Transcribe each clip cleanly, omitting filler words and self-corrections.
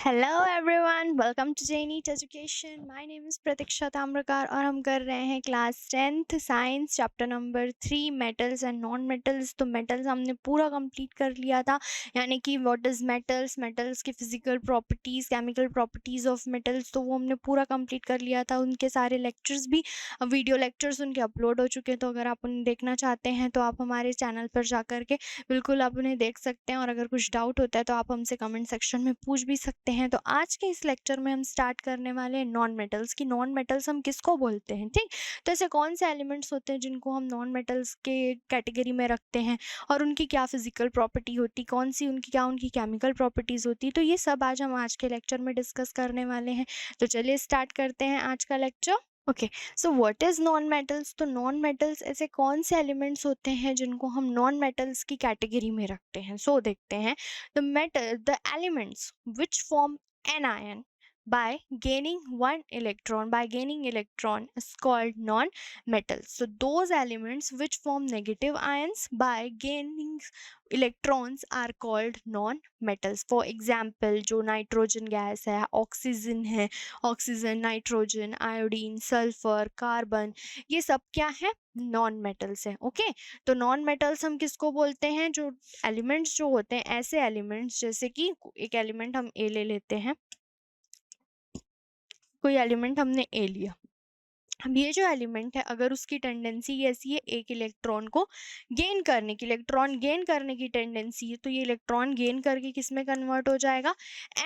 Hello everyone, welcome to J NEET education. My name is Pratiksha Tamrakar और हम कर रहे हैं class 10th science chapter number 3 metals and non metals. तो metals हमने पूरा कंप्लीट कर लिया था, यानी कि व्हाट इज़ मेटल्स, मेटल्स की physical properties, chemical properties of metals, तो वो हमने पूरा कंप्लीट कर लिया था। उनके सारे लेक्चर्स भी, वीडियो लेक्चर्स उनके अपलोड हो चुके हैं। तो अगर आप उन्हें देखना चाहते हैं तो आप हमारे चैनल पर जा कर के बिल्कुल आप उन्हें देख सकते हैं, और अगर कुछ डाउट होता है तो आप हमसे कमेंट सेक्शन में पूछ भी सकते हैं। तो आज के इस लेक्चर में हम स्टार्ट करने वाले हैं नॉन मेटल्स की। नॉन मेटल्स हम किसको बोलते हैं, ठीक? तो ऐसे कौन से एलिमेंट्स होते हैं जिनको हम नॉन मेटल्स के कैटेगरी में रखते हैं, और उनकी क्या फिजिकल प्रॉपर्टी होती, कौन सी उनकी क्या उनकी केमिकल प्रॉपर्टीज होती, तो ये सब आज हम आज के लेक्चर में डिस्कस करने वाले हैं। तो चलिए स्टार्ट करते हैं आज का lecture. Okay, so what is non metals? तो नॉन मेटल्स ऐसे कौन से एलिमेंट्स होते हैं जिनको हम नॉन मेटल्स की कैटेगरी में रखते हैं? सो देखते हैं। The elements which form anion by gaining electron is called non-metals. So those elements which form negative ions by gaining electrons are called non-metals. For example, जो नाइट्रोजन गैस है, oxygen, nitrogen, iodine, sulphur, carbon, ये सब क्या है? Non metals है। Okay, तो non metals हम किसको बोलते हैं? जो एलिमेंट्स जो होते हैं, ऐसे एलिमेंट्स, जैसे कि एक एलिमेंट हम ए ले लेते हैं, कोई एलिमेंट हमने ए लिया। अब ये जो एलिमेंट है, अगर उसकी टेंडेंसी ऐसी है एक इलेक्ट्रॉन को गेन करने की, इलेक्ट्रॉन गेन करने की टेंडेंसी है, तो ये इलेक्ट्रॉन गेन करके किस में कन्वर्ट हो जाएगा?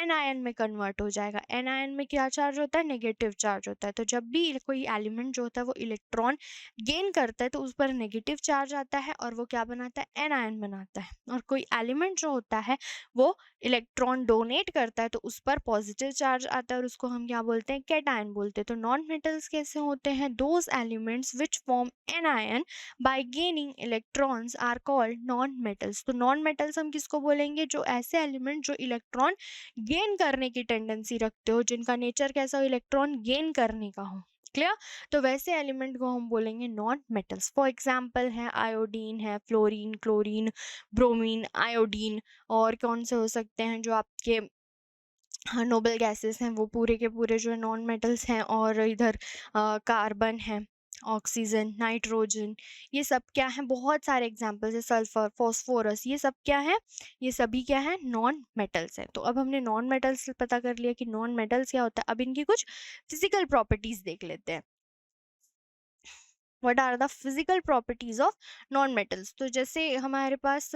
एन आयन में कन्वर्ट हो जाएगा। एन आयन में क्या चार्ज होता है? नेगेटिव चार्ज होता है। तो जब भी कोई एलिमेंट जो होता है वो इलेक्ट्रॉन गेन करता है तो उस पर नेगेटिव चार्ज आता है, और वो क्या बनाता है? एन आयन बनाता है। और कोई एलिमेंट जो होता है वो इलेक्ट्रॉन डोनेट करता है तो उस पर पॉजिटिव चार्ज आता है, और उसको हम क्या बोलते हैं? कैटायन बोलते हैं। तो नॉन मेटल्स कैसे होते हैं? Those elements which form an ion by gaining electrons are called non metals. तो नॉन मेटल्स हम किसको बोलेंगे? जो ऐसे एलिमेंट जो इलेक्ट्रॉन गेन करने की टेंडेंसी रखते हो, जिनका नेचर कैसा हो? इलेक्ट्रॉन गेन करने का हो। क्लियर? तो वैसे एलिमेंट को हम बोलेंगे नॉन मेटल्स। फॉर एग्जाम्पल है आयोडीन, है फ्लोरीन, क्लोरीन, ब्रोमीन, आयोडीन। और कौन से हो सकते हैं जो आपके, हाँ, नोबल गैसेस हैं, वो पूरे के पूरे जो है नॉन मेटल्स हैं। और इधर कार्बन है, ऑक्सीजन, नाइट्रोजन, ये सब क्या है? बहुत सारे एग्जांपल्स है, सल्फर, फॉस्फोरस, ये सब क्या है? ये सभी क्या है? नॉन मेटल्स है। तो अब हमने नॉन मेटल्स पता कर लिया कि नॉन मेटल्स क्या होता है। अब इनकी कुछ फिजिकल प्रॉपर्टीज देख लेते हैं। What are the physical properties of non metals? तो जैसे हमारे पास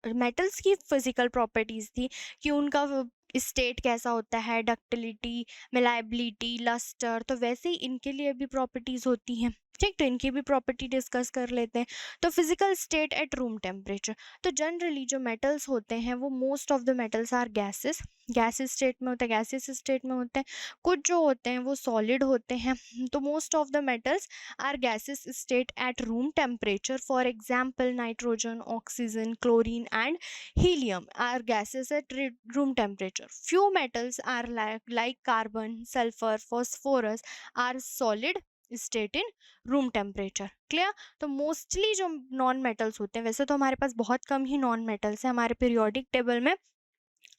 मेटल्स की फिजिकल प्रॉपर्टीज थी कि उनका स्टेट कैसा होता है, डक्टिलिटी, मिलायबिलिटी, लस्टर, तो वैसे ही इनके लिए भी प्रॉपर्टीज होती हैं। ठीक, तो इनकी भी प्रॉपर्टी डिस्कस कर लेते हैं। तो physical state at room temperature, तो जनरली जो मेटल्स होते हैं वो most of the metals are gases, gases state में होते हैं, गैसेस स्टेट में होते हैं। कुछ जो होते हैं वो सॉलिड होते हैं। तो most of the metals are gases state at room temperature. For example, nitrogen, oxygen, chlorine and helium are gases at room temperature. Few metals are like carbon, sulfur, phosphorus are solid state in room temperature. Clear? तो mostly जो non metals होते हैं, वैसे तो हमारे पास बहुत कम ही non metals हैं हमारे पीरियोडिक टेबल में,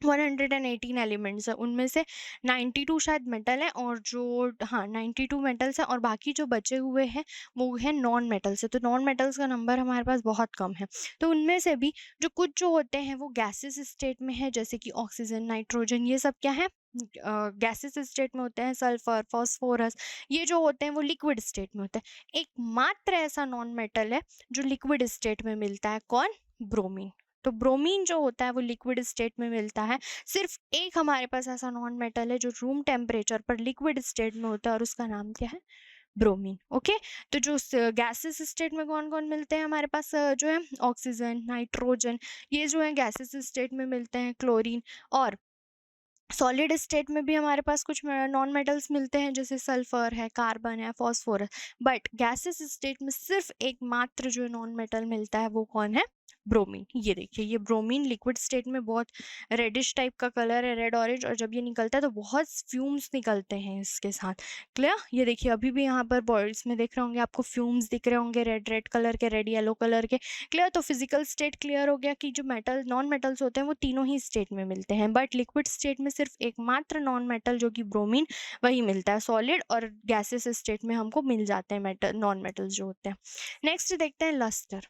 118 एलिमेंट्स है, उनमें से 92 शायद मेटल है, और जो, हाँ, 92 मेटल्स हैं, और बाकी जो बचे हुए हैं वो है नॉन मेटल्स है। तो नॉन मेटल्स का नंबर हमारे पास बहुत कम है। तो उनमें से भी जो कुछ जो होते हैं वो गैसेस स्टेट में है, जैसे कि ऑक्सीजन, नाइट्रोजन, ये सब क्या है? गैसेस स्टेट में होते हैं। सल्फर, फॉस्फोरस, ये जो होते हैं वो लिक्विड स्टेट में होते हैं। एकमात्र ऐसा नॉन मेटल है जो लिक्विड स्टेट में मिलता है, कौन? ब्रोमीन। तो ब्रोमीन जो होता है वो लिक्विड स्टेट में मिलता है। सिर्फ एक हमारे पास ऐसा नॉन मेटल है जो रूम टेम्परेचर पर लिक्विड स्टेट में होता है, और उसका नाम क्या है? ब्रोमीन। ओके, तो जो गैसेस स्टेट में कौन कौन मिलते हैं हमारे पास? जो है ऑक्सीजन, नाइट्रोजन, ये जो है गैसेस स्टेट में मिलते हैं, क्लोरीन। और सॉलिड स्टेट में भी हमारे पास कुछ नॉन मेटल्स मिलते हैं, जैसे सल्फर है, कार्बन है, फॉस्फोरस। बट गैसेस स्टेट में सिर्फ एकमात्र जो नॉन मेटल मिलता है वो कौन है? ब्रोमीन। ये देखिए, ये ब्रोमीन लिक्विड स्टेट में बहुत रेडिश टाइप का कलर है, रेड ऑरेंज, और जब ये निकलता है तो बहुत फ्यूम्स निकलते हैं इसके साथ। क्लियर? ये देखिए, अभी भी यहाँ पर बॉयल्स में देख रहे होंगे आपको, फ्यूम्स दिख रहे होंगे रेड रेड कलर के, रेड येलो कलर के। क्लियर? तो फिजिकल स्टेट क्लियर हो गया कि जो मेटल नॉन मेटल्स होते हैं वो तीनों ही स्टेट में मिलते हैं, बट लिक्विड स्टेट में सिर्फ एकमात्र नॉन मेटल जो कि ब्रोमीन वही मिलता है। सॉलिड और गैसेस स्टेट में हमको मिल जाते हैं मेटल, नॉन मेटल्स जो होते हैं। नेक्स्ट देखते हैं लस्टर।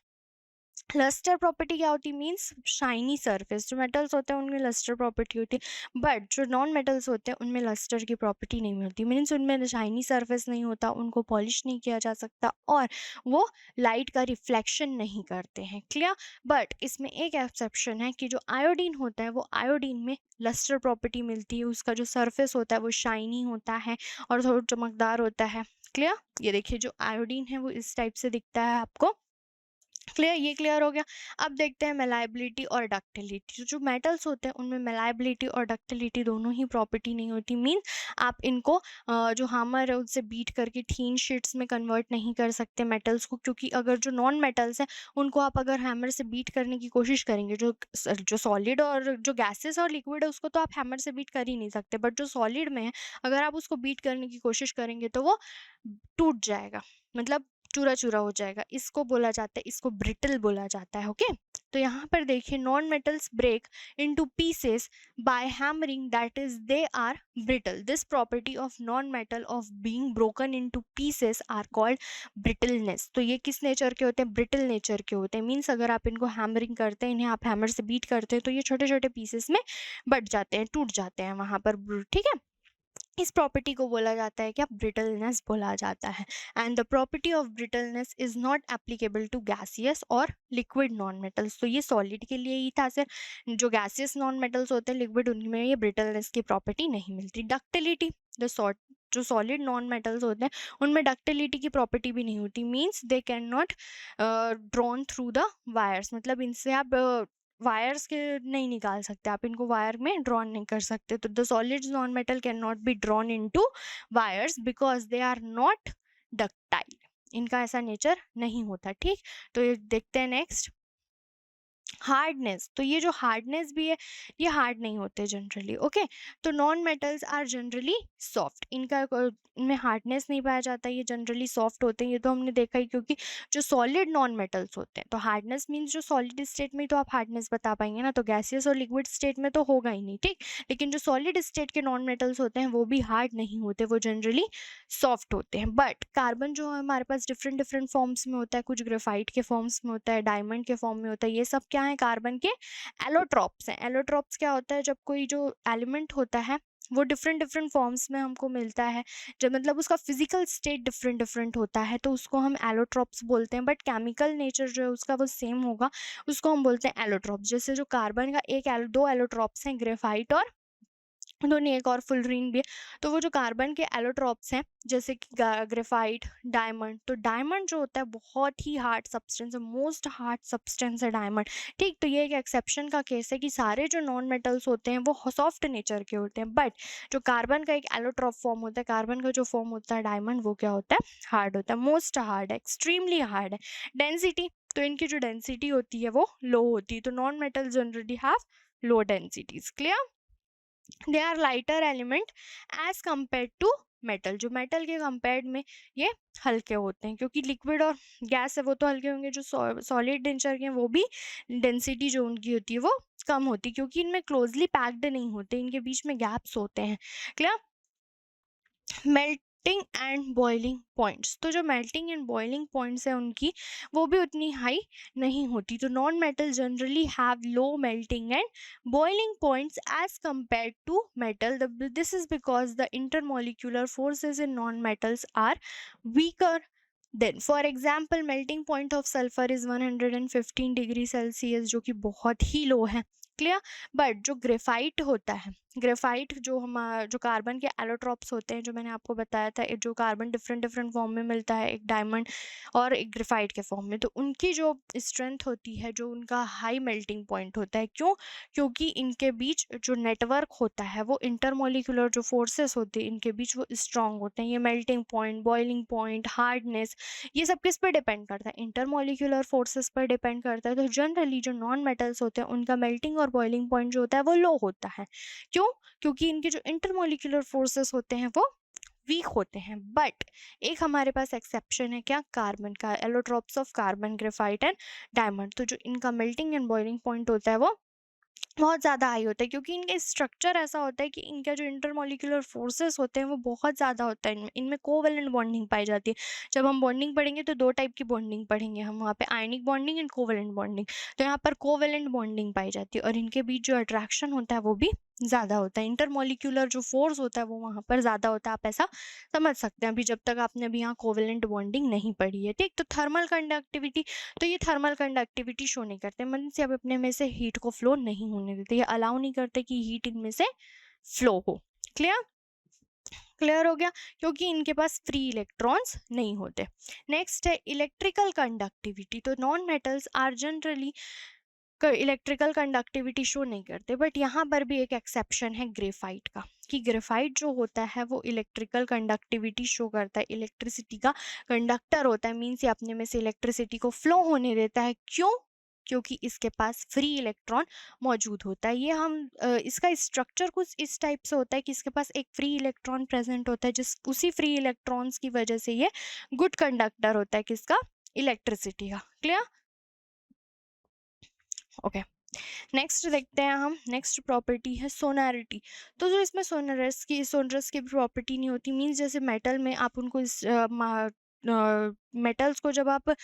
लस्टर प्रॉपर्टी क्या होती है? Means shiny surface. जो मेटल्स होते हैं उनमें लस्टर प्रॉपर्टी होती है, बट जो नॉन मेटल्स होते हैं उनमें लस्टर की प्रॉपर्टी नहीं होती। मीन्स उनमें शाइनी सरफेस नहीं होता, उनको पॉलिश नहीं किया जा सकता, और वो लाइट का रिफ्लेक्शन नहीं करते हैं। क्लियर? बट इसमें एक एक्सेप्शन है कि जो आयोडीन होता है वो आयोडीन में लस्टर प्रॉपर्टी मिलती है। उसका जो सरफेस होता है वो शाइनी होता है और थोड़ा चमकदार होता है। क्लियर? ये देखिए, जो आयोडीन है वो इस टाइप से दिखता है आपको। क्लियर? ये क्लियर हो गया। अब देखते हैं मेलाइबिलिटी और डक्टिलिटी। जो मेटल्स होते हैं उनमें मेलाइबिलिटी और डक्टिलिटी दोनों ही प्रॉपर्टी नहीं होती। मीन आप इनको जो हैमर है उससे बीट करके थीन शीट्स में कन्वर्ट नहीं कर सकते मेटल्स को, क्योंकि अगर जो नॉन मेटल्स हैं उनको आप अगर हैमर से बीट करने की कोशिश करेंगे, जो सॉलिड और जो गैसेस और लिक्विड है उसको तो आप हैमर से बीट कर ही नहीं सकते, बट जो सॉलिड में है अगर आप उसको बीट करने की कोशिश करेंगे तो वो टूट जाएगा, मतलब चूरा चूरा हो जाएगा। इसको बोला जाता है, इसको ब्रिटल बोला जाता है। ओके, तो यहाँ पर देखिए, non metals break into pieces by hammering, that is they are brittle. This property of non metal of being broken into pieces are called brittleness. तो ये किस नेचर के होते हैं? ब्रिटल नेचर के होते हैं। मीन्स अगर आप इनको हैमरिंग करते हैं, इन्हें आप हैमर से बीट करते हैं तो ये छोटे छोटे पीसेस में बट जाते हैं, टूट जाते हैं वहां पर। ठीक है, इस प्रॉपर्टी को बोला जाता है क्या? ब्रिटलनेस बोला जाता है। And the property of brittleness is not applicable to gaseous और लिक्विड नॉन मेटल्स। तो ये सॉलिड के लिए ही था सर। जो गैसियस नॉन मेटल्स होते हैं लिक्विड, उनमें ये ब्रिटलनेस की प्रॉपर्टी नहीं मिलती। डक्टिलिटी, द सॉर्ट जो सॉलिड नॉन मेटल्स होते हैं उनमें डक्टिलिटी की प्रॉपर्टी भी नहीं होती। Means they can not drawn through the wires, मतलब इनसे आप वायर्स के नहीं निकाल सकते, आप इनको वायर में ड्रॉन नहीं कर सकते। तो the solids non metal can not be drawn into wires because they are not ductile. इनका ऐसा नेचर नहीं होता। ठीक, तो ये देखते हैं नेक्स्ट, हार्डनेस। तो ये जो हार्डनेस भी है ये हार्ड नहीं होते जनरली। ओके, तो non metals are generally soft, इनका इनमें हार्डनेस नहीं पाया जाता, ये जनरली सॉफ्ट होते हैं। ये तो हमने देखा ही, क्योंकि जो सॉलिड नॉन मेटल्स होते हैं तो हार्डनेस मीन्स जो सॉलिड स्टेट में तो आप हार्डनेस बता पाएंगे ना, तो गैसियस और लिक्विड स्टेट में तो होगा ही नहीं। ठीक, लेकिन जो सॉलिड स्टेट के नॉन मेटल्स होते हैं वो भी हार्ड नहीं होते, वो जनरली सॉफ्ट होते हैं। बट कार्बन जो है हमारे पास डिफरेंट डिफरेंट फॉर्म्स में होता है, कुछ ग्रेफाइट के फॉर्म्स में होता है, डायमंड के फॉर्म में होता है। ये सब क्या है? कार्बन के एलोट्रॉप्स हैं। एलोट्रॉप्स क्या होता है? जब कोई जो एलिमेंट होता है वो डिफरेंट डिफरेंट फॉर्म्स में हमको मिलता है, जब मतलब उसका फिजिकल स्टेट डिफरेंट डिफरेंट होता है तो उसको हम एलोट्रॉप्स बोलते हैं, बट केमिकल नेचर जो है उसका वो सेम होगा, उसको हम बोलते हैं एलोट्रॉप्स। जैसे जो कार्बन का दो एलोट्रॉप्स हैं, ग्रेफाइट और दोनों, एक और फुलरीन भी है। तो वो जो कार्बन के एलोट्रॉप्स हैं जैसे कि ग्रेफाइट, डायमंड, तो डायमंड जो होता है बहुत ही हार्ड सब्सटेंस है, मोस्ट हार्ड सब्सटेंस है डायमंड। ठीक, तो ये एक एक्सेप्शन का केस है कि सारे जो नॉन मेटल्स होते हैं वो सॉफ्ट नेचर के होते हैं, बट जो कार्बन का एक एलोट्रॉप फॉर्म होता है, कार्बन का जो फॉर्म होता है डायमंड, वो क्या होता है? हार्ड होता है, मोस्ट हार्ड है, एक्सट्रीमली हार्ड है। डेंसिटी, तो इनकी जो डेंसिटी होती है वो लो होती है। तो non metal generally have low densities. Clear? They are lighter element as compare to metal. जो मेटल के कंपेयर्ड में ये हल्के होते हैं, क्योंकि लिक्विड और गैस है वो तो हल्के होंगे, जो सॉलिड नेचर के हैं वो भी डेंसिटी जो उनकी होती है वो कम होती है, क्योंकि इनमें क्लोजली पैक्ड नहीं होते, इनके बीच में गैप्स होते हैं। Clear? Melting and boiling points, तो जो मेल्टिंग एंड बॉइलिंग पॉइंट्स है उनकी वो भी उतनी हाई नहीं होती। तो non metal generally have low melting and boiling points as compare to metal. This is because the intermolecular forces in non metals are weaker than, for example, melting point of sulphur is 115 degree Celsius, जो कि बहुत ही लो है। Clear? But जो graphite होता है, graphite जो carbon के allotropes होते हैं, जो मैंने आपको बताया था, जो कार्बन डिफरेंट डिफरेंट फॉर्म में मिलता है, एक डायमंड और एक ग्रेफाइट के फॉर्म में, तो उनकी जो स्ट्रेंथ होती है, जो उनका हाई मेल्टिंग पॉइंट होता है, क्यों? क्योंकि इनके बीच जो नेटवर्क होता है, वो इंटरमोलिकुलर जो फोर्सेस होते हैं इनके बीच, वो स्ट्रांग होते हैं। ये melting point, boiling point, hardness, ये सब किस पे डिपेंड करता है? इंटरमोलिकुलर फोर्सेस पर डिपेंड करता है। तो जनरली जो नॉन मेटल्स होते हैं उनका मेल्टिंग और बॉइलिंग पॉइंट जो होता है वो लो होता है। क्यों? क्योंकि इनके जो इंटरमोलिकुलर फोर्सेस होते हैं वो वीक होते हैं। बट एक हमारे पास एक्सेप्शन है, क्या? कार्बन का, allotropes of carbon, graphite and diamond. तो जो इनका मेल्टिंग एंड बॉइलिंग पॉइंट होता है वो बहुत ज़्यादा हाई होता है, क्योंकि इनका स्ट्रक्चर ऐसा होता है कि इनका जो इंटरमॉलिक्यूलर फोर्सेस होते हैं वो बहुत ज़्यादा होता है। इनमें इनमें कोवेलेंट बॉन्डिंग पाई जाती है। जब हम बॉन्डिंग पढ़ेंगे तो दो टाइप की बॉन्डिंग पढ़ेंगे हम वहाँ पे, ionic bonding and covalent bonding. तो यहाँ पर कोवेलेंट बॉन्डिंग पाई जाती है और इनके बीच जो अट्रैक्शन होता है वो भी ज़्यादा होता है। इंटरमॉलिक्यूलर जो फोर्स होता है वो वहाँ पर ज़्यादा होता है। आप ऐसा समझ सकते हैं, अभी जब तक आपने अभी यहाँ कोवेलेंट बॉन्डिंग नहीं पढ़ी है। ठीक, तो थर्मल कंडक्टिविटी, तो ये थर्मल कंडक्टिविटी शो नहीं करते, मतलब से अब अपने में से हीट को फ्लो नहीं होने देते, ये अलाउ नहीं करते कि हीट इनमें से फ्लो हो। क्लियर? क्लियर हो गया? क्योंकि इनके पास फ्री इलेक्ट्रॉन्स नहीं होते। नेक्स्ट है इलेक्ट्रिकल कंडक्टिविटी। तो non metals are generally electrical conductivity show नहीं करते, बट यहाँ पर भी एक एक्सेप्शन है ग्रेफाइट का, कि ग्रेफाइट जो होता है वो इलेक्ट्रिकल कंडक्टिविटी शो करता है, इलेक्ट्रिसिटी का कंडक्टर होता है। मीन्स ये अपने में से इलेक्ट्रिसिटी को फ्लो होने देता है। क्यों? क्योंकि इसके पास फ्री इलेक्ट्रॉन मौजूद होता है। ये हम इसका स्ट्रक्चर कुछ इस टाइप से होता है कि इसके पास एक फ्री इलेक्ट्रॉन प्रेजेंट होता है, जिस उसी फ्री इलेक्ट्रॉन्स की वजह से ये गुड कंडक्टर होता है किसका? इलेक्ट्रिसिटी का। क्लियर? ओके, नेक्स्ट देखते हैं हम। नेक्स्ट प्रॉपर्टी है सोनैरिटी। तो जो इसमें सोनरस की प्रॉपर्टी नहीं होती। मीन्स जैसे मेटल में आप उनको मेटल्स को जब आप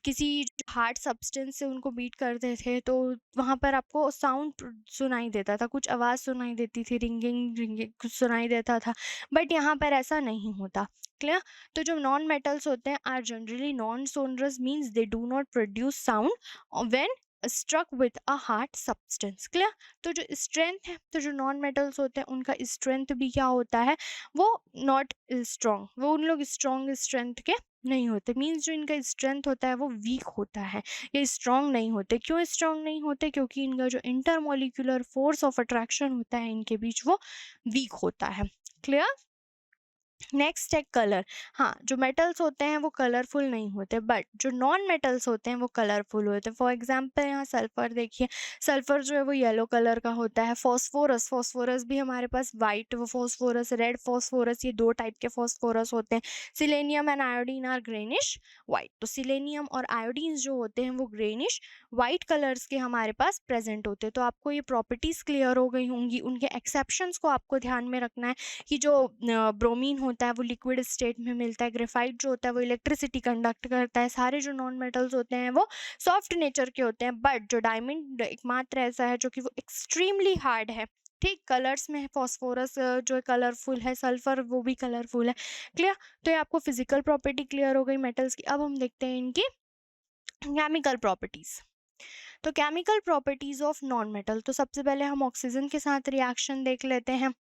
किसी हार्ड सब्सटेंस से उनको बीट करते थे तो वहाँ पर आपको साउंड सुनाई देता था, कुछ आवाज़ सुनाई देती थी, रिंगिंग रिंगिंग कुछ सुनाई देता था। बट यहाँ पर ऐसा नहीं होता। क्लियर? तो जो नॉन मेटल्स होते हैं are generally non sonorous, means they do not produce sound when struck with a hard substance. Clear? तो जो स्ट्रेंथ है, तो जो नॉन मेटल्स होते हैं उनका स्ट्रेंथ भी क्या होता है? वो नॉट स्ट्रॉन्ग, वो उन लोग स्ट्रॉन्ग स्ट्रेंथ के नहीं होते। मीन्स जो इनका स्ट्रेंथ होता है वो वीक होता है, ये स्ट्रॉन्ग नहीं होते। क्यों स्ट्रॉन्ग नहीं होते? क्योंकि इनका जो इंटरमोलिकुलर फोर्स ऑफ अट्रैक्शन होता है इनके बीच वो वीक होता है। क्लियर? नेक्स्ट है कलर। हाँ, जो मेटल्स होते हैं वो कलरफुल नहीं होते, बट जो नॉन मेटल्स होते हैं वो कलरफुल होते हैं। फॉर एग्जांपल यहाँ सल्फर देखिए, सल्फर जो है वो येलो कलर का होता है। फॉस्फोरस, फॉस्फोरस भी हमारे पास वाइट फॉस्फोरस, रेड फॉस्फोरस, ये दो टाइप के फॉस्फोरस होते हैं। Selenium and iodine are greenish white. तो सिलेनियम और आयोडीन जो होते हैं वो ग्रेनिश वाइट कलर्स के हमारे पास प्रेजेंट होते हैं। तो आपको ये प्रॉपर्टीज क्लियर हो गई होंगी। उनके एक्सेप्शंस को आपको ध्यान में रखना है कि जो ब्रोमीन होता है वो लिक्विड स्टेट में मिलता है, ग्रेफाइट जो होता है वो इलेक्ट्रिसिटी कंडक्ट करता है, सारे जो नॉन मेटल्स होते हैं वो सॉफ्ट नेचर के होते हैं। बट जो डायमंड एकमात्र ऐसा है जो कि वो एक्सट्रीमली हार्ड है। ठीक, कलर्स में फॉस्फोरस जो कलरफुल है, सल्फर वो भी कलरफुल है। क्लियर? तो ये आपको फिजिकल प्रॉपर्टी क्लियर हो गई मेटल्स की। अब हम देखते हैं इनकी केमिकल प्रॉपर्टीज। तो chemical properties of non metal, तो सबसे पहले हम ऑक्सीजन के साथ रिएक्शन देख लेते हैं।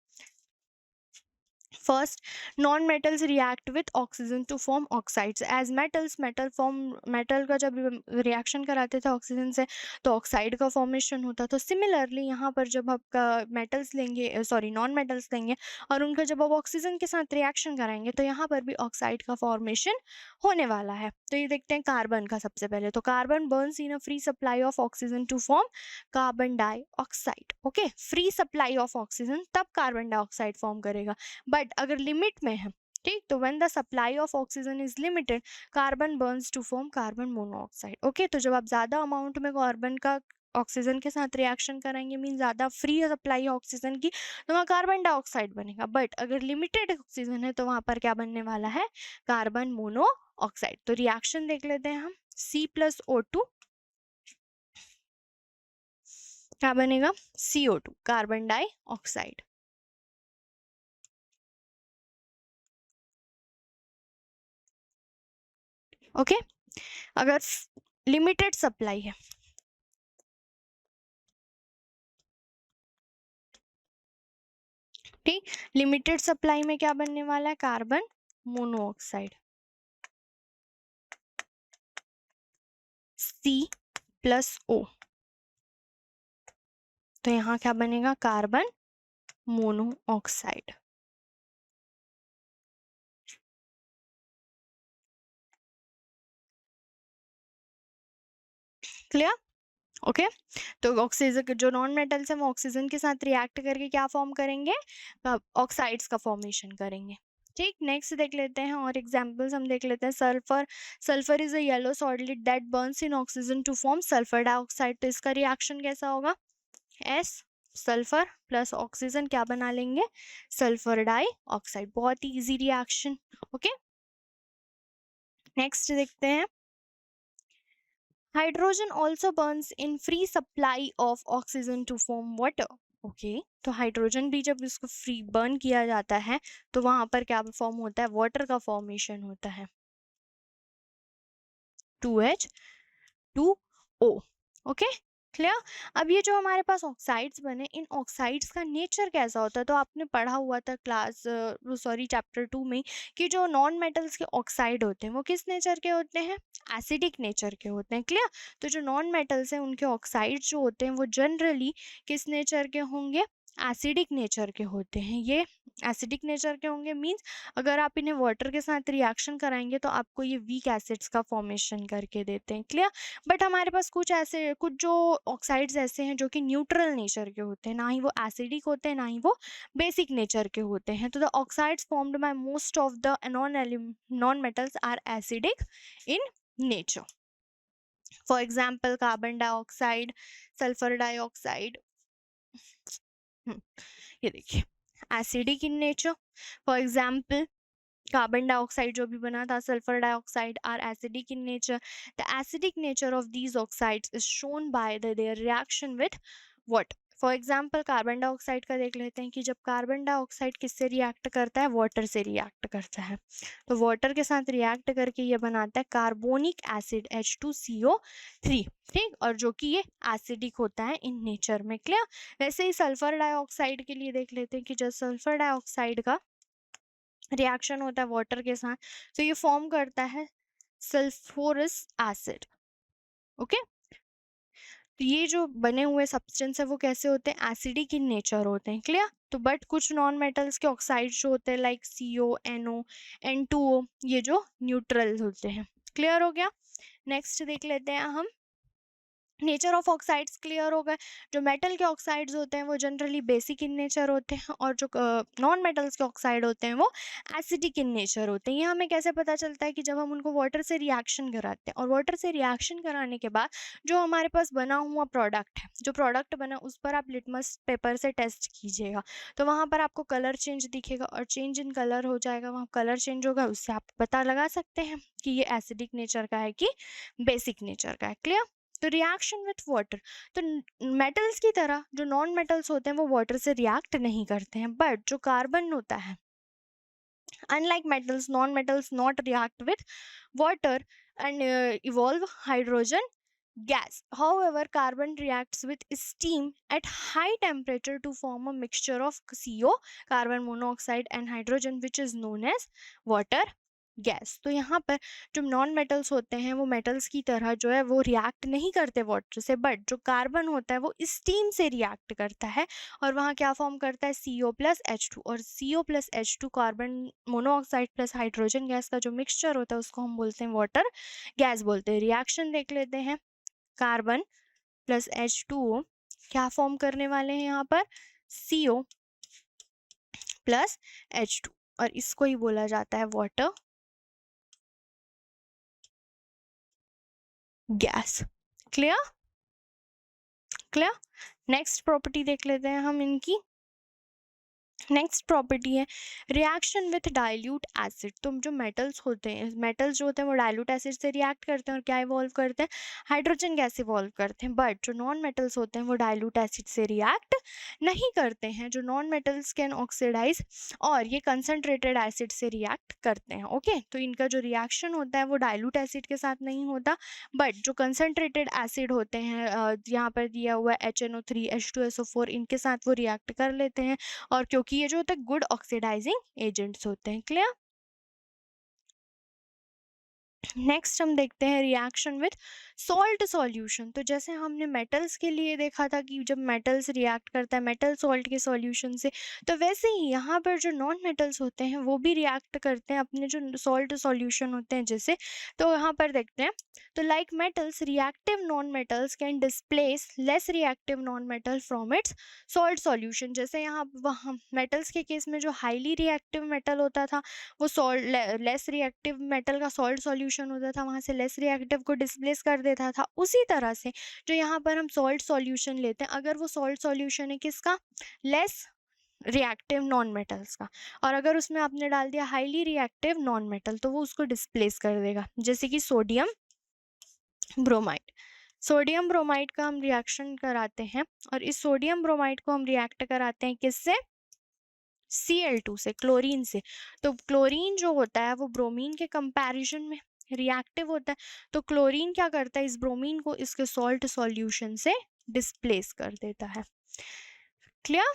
First, non-metals react with oxygen to form oxides. As metals, metal का जब रिएक्शन कराते थे ऑक्सीजन से तो ऑक्साइड का फॉर्मेशन होता। तो सिमिलरली यहाँ पर जब आप मेटल्स लेंगे, सॉरी नॉन मेटल्स लेंगे और उनका जब आप ऑक्सीजन के साथ रिएक्शन कराएंगे तो यहाँ पर भी ऑक्साइड का फॉर्मेशन होने वाला है। तो ये देखते हैं कार्बन का। सबसे पहले तो carbon burns in a free supply of oxygen to form carbon dioxide. Okay, free supply of oxygen तब कार्बन डाइऑक्साइड फॉर्म करेगा। बट अगर लिमिट में है, ठीक, तो when the supply of oxygen is limited carbon burns to form carbon monoxide. Okay, तो जब आप ज्यादा अमाउंट में कार्बन का ऑक्सीजन के साथ रिएक्शन कराएंगे, मीन ज्यादा फ्री सप्लाई है ऑक्सीजन की, तो वहाँ कार्बन डाइऑक्साइड बनेगा। बट अगर लिमिटेड ऑक्सीजन है तो वहां पर क्या बनने वाला है? Carbon monoxide. तो रिएक्शन देख लेते हैं हम। C+O2 क्या बनेगा? CO2, carbon dioxide. ओके, अगर लिमिटेड सप्लाई है, ठीक, लिमिटेड सप्लाई में क्या बनने वाला है, कार्बन मोनोऑक्साइड C+O। तो यहाँ क्या बनेगा, कार्बन मोनोऑक्साइड। Clear, okay. तो ऑक्सीजन, जो नॉन मेटल्स हैं वो ऑक्सीजन के साथ रिएक्ट करके क्या फॉर्म करेंगे, ऑक्साइड्स का फॉर्मेशन करेंगे। ठीक, नेक्स्ट देख लेते हैं और एग्जांपल्स हम देख लेते हैं। Sulphur, sulphur is a yellow solid that burns in oxygen to form sulphur dioxide. तो इसका रिएक्शन कैसा होगा, एस सल्फर प्लस ऑक्सीजन क्या बना लेंगे, सल्फर डाइऑक्साइड। बहुत ही इजी रिएक्शन, ओके। नेक्स्ट देखते हैं, hydrogen also burns in free supply of oxygen to form water. Okay, तो हाइड्रोजन भी जब इसको फ्री बर्न किया जाता है तो वहां पर क्या फॉर्म होता है, वाटर का फॉर्मेशन होता है, 2H2O। Okay, clear. अब ये जो हमारे पास ऑक्साइड्स बने, इन ऑक्साइड्स का नेचर कैसा होता है, तो आपने पढ़ा हुआ था क्लास चैप्टर 2 में कि जो नॉन मेटल्स के ऑक्साइड होते हैं वो किस नेचर के होते हैं, एसिडिक नेचर के होते हैं। क्लियर, तो जो नॉन मेटल्स हैं उनके ऑक्साइड्स जो होते हैं वो जनरली किस नेचर के होंगे, एसिडिक नेचर के होते हैं। ये एसिडिक नेचर के होंगे मींस अगर आप इन्हें वाटर के साथ रिएक्शन कराएंगे तो आपको ये वीक एसिड्स का फॉर्मेशन करके देते हैं। क्लियर, बट हमारे पास कुछ जो ऑक्साइड्स ऐसे हैं जो कि न्यूट्रल नेचर के होते हैं, ना ही वो एसिडिक होते हैं ना ही वो बेसिक नेचर के होते हैं। तो the oxides formed by most of the non metals are acidic in nature. For example carbon dioxide, sulphur dioxide, ये देखिए acidic in nature. For example carbon dioxide जो भी बना था, sulphur dioxide, are acidic in nature. The acidic nature of these oxides is shown by their reaction with what. For example carbon dioxide का देख लेते हैं कि जब कार्बन डाइऑक्साइड किससे रिएक्ट करता है, वाटर से रिएक्ट करता है। तो वाटर के साथ रिएक्ट करके ये बनाता है कार्बोनिक एसिड H2CO3। ठीक, और जो कि ये एसिडिक होता है इन नेचर में। क्लियर, वैसे ही सल्फर डाइऑक्साइड के लिए देख लेते हैं कि जब सल्फर डाइऑक्साइड का रिएक्शन होता है वाटर के साथ तो ये फॉर्म करता है सल्फोरस एसिड। ओके, तो ये जो बने हुए सब्सटेंस है वो कैसे होते हैं, एसिडिक इन नेचर होते हैं। क्लियर, तो बट कुछ नॉन मेटल्स के ऑक्साइड जो होते हैं लाइक CO, NO, N2O, ये जो न्यूट्रल होते हैं। क्लियर हो गया। नेक्स्ट देख लेते हैं हम, नेचर ऑफ ऑक्साइड्स क्लियर हो गए। जो मेटल के ऑक्साइड्स होते हैं वो जनरली बेसिक इन नेचर होते हैं और जो नॉन मेटल्स के ऑक्साइड होते हैं वो एसिडिक इन नेचर होते हैं। ये हमें कैसे पता चलता है कि जब हम उनको वाटर से रिएक्शन कराते हैं और वाटर से रिएक्शन कराने के बाद जो हमारे पास बना हुआ प्रोडक्ट है, जो प्रोडक्ट बना उस पर आप लिटमस पेपर से टेस्ट कीजिएगा तो वहाँ पर आपको कलर चेंज दिखेगा और चेंज इन कलर हो जाएगा, वहाँ कलर चेंज होगा, उससे आप पता लगा सकते हैं कि ये एसिडिक नेचर का है कि बेसिक नेचर का है। क्लियर, तो रिएक्शन विथ वाटर, तो मेटल्स की तरह जो नॉन मेटल्स होते हैं वो वाटर से रिएक्ट नहीं करते हैं, बट जो कार्बन होता है, unlike metals, non metals not react with water and evolve hydrogen gas. However, carbon reacts with steam at high temperature to form a mixture of CO, carbon monoxide, and hydrogen, which is known as water gas. तो यहाँ पर जो non metals होते हैं वो metals की तरह जो है वो रिएक्ट नहीं करते वाटर से, बट जो कार्बन होता है वो स्टीम से रिएक्ट करता है और वहाँ क्या फॉर्म करता है, CO+H2, और CO+H2 carbon monoxide plus hydrogen gas का जो मिक्सचर होता है उसको हम बोलते हैं वाटर गैस बोलते हैं। रिएक्शन देख लेते हैं, कार्बन प्लस H2O क्या फॉर्म करने वाले हैं यहाँ पर, CO+H2, और इसको ही बोला जाता है water gas. Clear, clear. Next property देख लेते हैं हम इनकी। नेक्स्ट प्रॉपर्टी है रिएक्शन विथ डाइल्यूट एसिड। तो जो मेटल्स होते हैं, मेटल्स जो होते हैं वो डाइल्यूट एसिड से रिएक्ट करते हैं और क्या इवॉल्व करते हैं, हाइड्रोजन गैस इवॉल्व करते हैं, बट जो नॉन मेटल्स होते हैं वो डाइल्यूट एसिड से रिएक्ट नहीं करते हैं। जो नॉन मेटल्स कैन ऑक्सीडाइज और ये कंसनट्रेटेड एसिड से रिएक्ट करते हैं। ओके, तो इनका जो रिएक्शन होता है वो डाइल्यूट एसिड के साथ नहीं होता, बट जो कंसनट्रेटेड एसिड होते हैं यहाँ पर दिया हुआ HNO3 H2SO4 इनके साथ वो रिएक्ट कर लेते हैं और क्योंकि क्योंकि ये जो होते हैं गुड ऑक्सीडाइजिंग एजेंट्स होते हैं। क्लियर? नेक्स्ट हम देखते हैं रिएक्शन विथ सॉल्ट सॉल्यूशन। तो जैसे हमने मेटल्स के लिए देखा था कि जब मेटल्स रिएक्ट करता है मेटल सॉल्ट के सॉल्यूशन से, तो वैसे ही यहाँ पर जो नॉन मेटल्स होते हैं वो भी रिएक्ट करते हैं अपने जो सॉल्ट सॉल्यूशन होते हैं जैसे। तो यहाँ पर देखते हैं, तो like metals reactive non metals can displace less reactive non metal from its salt solution. जैसे यहाँ वहाँ मेटल्स के केस में जो हाईली रिएक्टिव मेटल होता था वो सॉल्ट लेस रिएक्टिव मेटल का सॉल्ट सॉल्यूशन होता था, वहाँ से लेस रिएक्टिव को डिस्प्लेस कर देता था। उसी तरह से जो यहाँ पर हम सॉल्ट सॉल्यूशन लेते हैं, अगर वो सॉल्ट सॉल्यूशन है किसका, लेस रिएक्टिव नॉन मेटल्स का, और अगर उसमें आपने डाल दिया हाईली रिएक्टिव नॉन मेटल, तो वो उसको डिस्प्लेस कर देगा। जैसे कि सोडियम ब्रोमाइड, सोडियम ब्रोमाइड का हम रिएक्शन कराते हैं और इस सोडियम ब्रोमाइड को हम रिएक्ट कराते हैं किससे, Cl2 से, क्लोरीन से। तो क्लोरीन जो होता है वो ब्रोमीन के कंपैरिजन में रिएक्टिव होता है, तो क्लोरीन क्या करता है, इस ब्रोमीन को इसके सॉल्ट सॉल्यूशन से डिस्प्लेस कर देता है। क्लियर?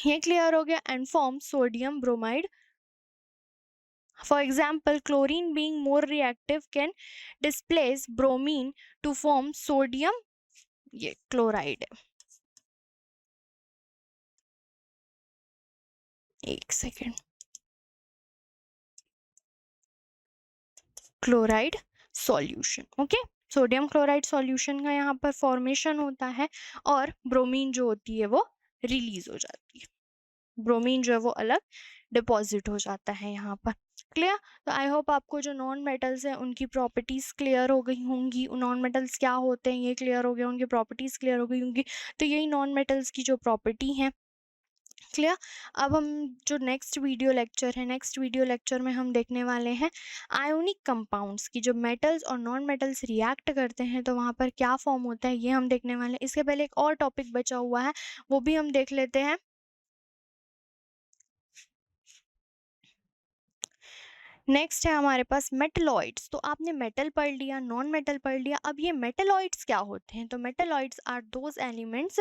ये क्लियर हो गया। And form sodium bromide. For example chlorine being more reactive can displace bromine to form sodium, ये क्लोराइड है, एक second, chloride solution. Okay, sodium chloride solution का यहाँ पर फॉर्मेशन होता है और ब्रोमीन जो होती है वो रिलीज हो जाती है, ब्रोमीन जो है वो अलग डिपॉजिट हो जाता है यहाँ पर। क्लियर? तो आई होप आपको जो नॉन मेटल्स हैं उनकी प्रॉपर्टीज क्लियर हो गई होंगी, नॉन मेटल्स क्या होते हैं ये क्लियर हो गया, उनकी प्रॉपर्टीज क्लियर हो गई होंगी। तो यही नॉन मेटल्स की जो प्रॉपर्टी है। क्लियर? अब हम जो नेक्स्ट वीडियो लेक्चर है, नेक्स्ट वीडियो लेक्चर में हम देखने वाले हैं आयोनिक कंपाउंड्स की, जो मेटल्स और नॉन मेटल्स रिएक्ट करते हैं तो वहाँ पर क्या फॉर्म होता है ये हम देखने वाले हैं। इसके पहले एक और टॉपिक बचा हुआ है, वो भी हम देख लेते हैं। नेक्स्ट है हमारे पास मेटलॉइड्स। तो आपने मेटल पढ़ लिया, नॉन मेटल पढ़ लिया, अब ये मेटलॉइड्स क्या होते हैं। तो metalloids are those elements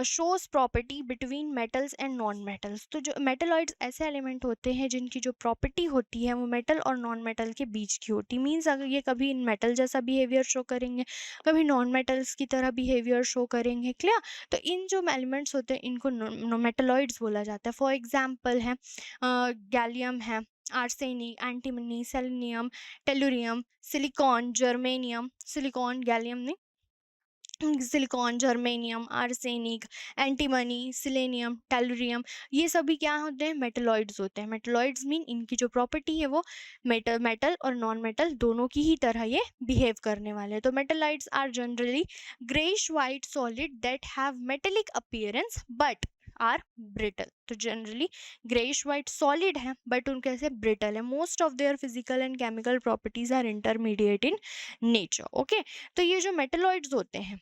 shows property between metals and non metals. तो जो मेटलॉइड्स ऐसे एलिमेंट होते हैं जिनकी जो प्रॉपर्टी होती है वो मेटल और नॉन मेटल के बीच की होती है। मीन्स अगर ये कभी मेटल जैसा बिहेवियर शो करेंगे, कभी नॉन मेटल्स की तरह बिहेवियर शो करेंगे। क्लियर? तो इन जो एलिमेंट्स होते हैं इनको मेटलॉइड्स बोला जाता है। फॉर एग्जाम्पल है गैलियम है, arsenic, antimony, selenium, tellurium, silicon, germanium, silicon gallium नहीं, silicon, germanium, arsenic, antimony, selenium, tellurium, ये सभी क्या होते हैं, मेटलॉइड्स होते हैं। मेटलॉइड्स मीन इनकी जो प्रॉपर्टी है वो मेटल और नॉन मेटल दोनों की ही तरह ये बिहेव करने वाले हैं। तो metalloids are generally greyish white solid that have metallic appearance but are brittle. तो जनरली ग्रेइश वाइट सॉलिड है बट उनके से ब्रिटल है। Most of their physical and chemical properties are intermediate in nature. Okay, तो ये जो metalloids होते हैं,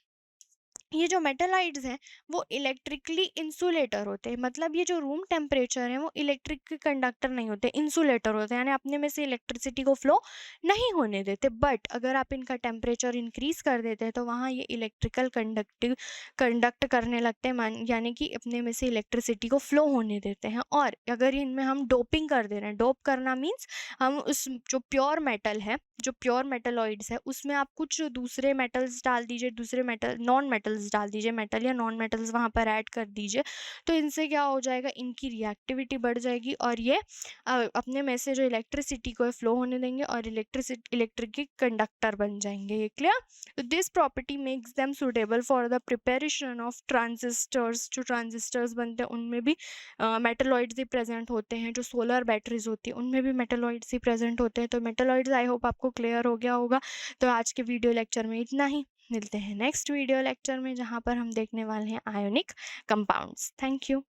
ये जो मेटलाइड्स हैं वो इलेक्ट्रिकली इंसुलेटर होते हैं। मतलब ये जो रूम टेम्परेचर है वो इलेक्ट्रिक कंडक्टर नहीं होते, इंसुलेटर होते हैं, यानी अपने में से इलेक्ट्रिसिटी को फ्लो नहीं होने देते। बट अगर आप इनका टेम्परेचर इंक्रीज कर देते हैं तो वहाँ ये इलेक्ट्रिकल कंडक्ट करने लगते हैं, यानी कि अपने में से इलेक्ट्रिसिटी को फ्लो होने देते हैं। और अगर इनमें हम डोपिंग कर दे रहे हैं, डोप करना मीन्स हम उस जो प्योर मेटल है, जो प्योर मेटलॉइड्स है उसमें आप कुछ दूसरे मेटल्स डाल दीजिए, दूसरे मेटल नॉन मेटल्स डाल दीजिए, मेटल या नॉन मेटल्स वहाँ पर ऐड कर दीजिए, तो इनसे क्या हो जाएगा, इनकी रिएक्टिविटी बढ़ जाएगी और ये अपने में से जो इलेक्ट्रिसिटी को फ्लो होने देंगे और इलेक्ट्रिक कंडक्टर बन जाएंगे। ये क्लियर? तो this property makes them suitable for the preparation of transistors. जो ट्रांजिस्टर्स बनते हैं उनमें भी मेटलॉइड्स ही प्रेजेंट होते हैं, जो सोलर बैटरीज होती है उनमें भी मेटलॉइड्स ही प्रेजेंट होते हैं। तो मेटलॉइड्स आई होप आपको क्लियर हो गया होगा। तो आज के वीडियो लेक्चर में इतना ही, मिलते हैं नेक्स्ट वीडियो लेक्चर में जहाँ पर हम देखने वाले हैं आयोनिक कंपाउंड्स। Thank you.